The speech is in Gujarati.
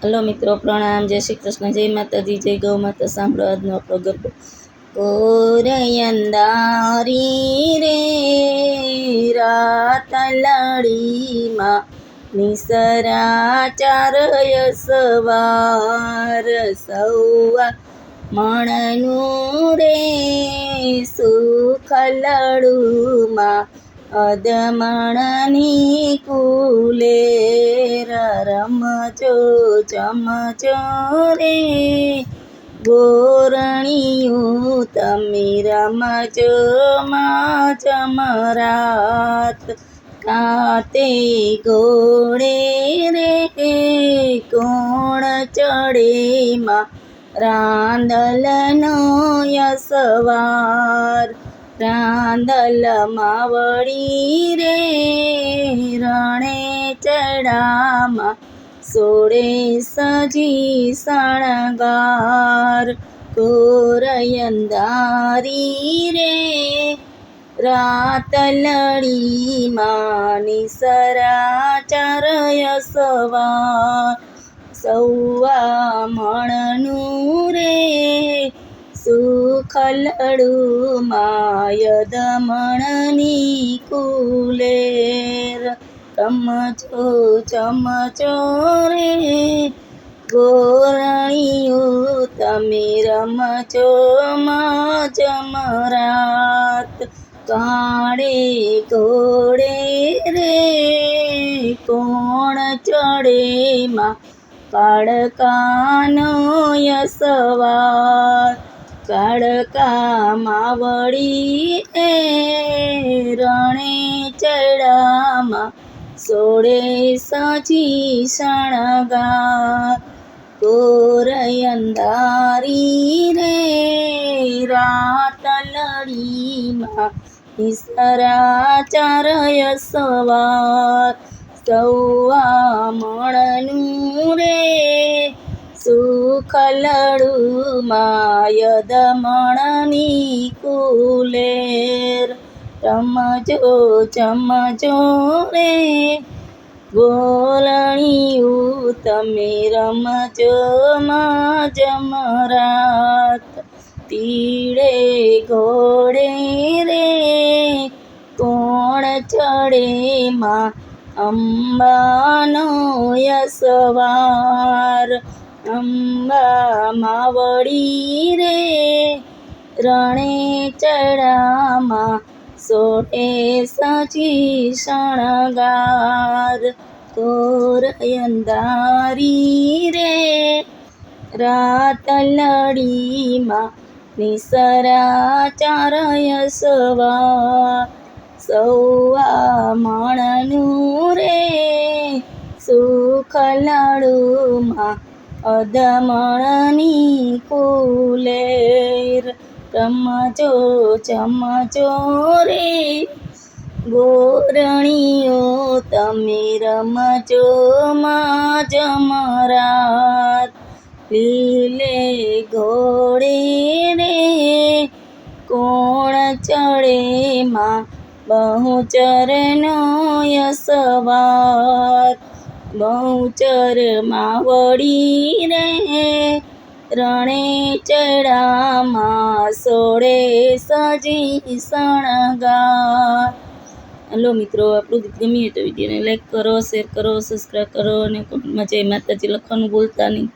હલો મિત્રો, પ્રણામ, જય શ્રી કૃષ્ણ, જય માતાજી, જય ગૌ માતા. સાંભળો આજનો આપણો ગરબો. કોરયંદારી રે રાતલડીમાં નિસરા ચારય સવાર સૌવા મણનું રે સુખલડુમાં અદમણની કુલેર રમજો ચમચો રે ગોરણિયું તમે રમજો માં ચમરાત કાતે ઘોડે રે કોણ ચડે માં રાંદલનો યસવાર રાંદલ માવડી રે રણે ચડામાં સોળે સજી શણગાર કોરયંદારી રે રાતલડીમાં નિસરા ચારય સવાર સૌવા મણનું રે સુખલડુમાં યદમણની કુલેર રમજો ચમચો રે ગોરણિયું તમે રમજો માં જમરાત કાળે ઘોડે રે કોણ ચડે માં કાળકાનો યસવાર કાળકા માવડી એ રણે ચડામાં સોળે સજી શણગાર કોરયંદારી રે રાતલડીમાં નિસરા ચારય સવાર સૌવા મણનું રે સુખલડુમાં યદમણની કુલેર રમજો ચમચો રે ગોરણિયું તમે રમજો માં જમરાત પીળે ઘોડે રે કોણ ચડે માં અંબાનો યસવાર અંબા માવડી રે રણે ચડામાં સોળે સજી શણગાર કોરયંદારી રે રાતલડીમાં નિસરા ચારય સવાર સૌવા મણનું રે સુખલડુમાં અદમણની કુલેર રમજો ચમચો રે ગોરણિયું તમે રમજો માં જમરાત લીલે ઘોડે રે કોણ ચડે માં બહુચરનો યસવાર બહુચર માવડી રે રણે ચડામાં સોળે સજી શણગાર. હલો મિત્રો, આપણું ગીત ગમ્યું હોય તો વિડીયોને લાઈક કરો, શેર કરો, સબસ્ક્રાઈબ કરો અને કોમેન્ટમાં જય માતાજી લખવાનું ભૂલતા નહીં.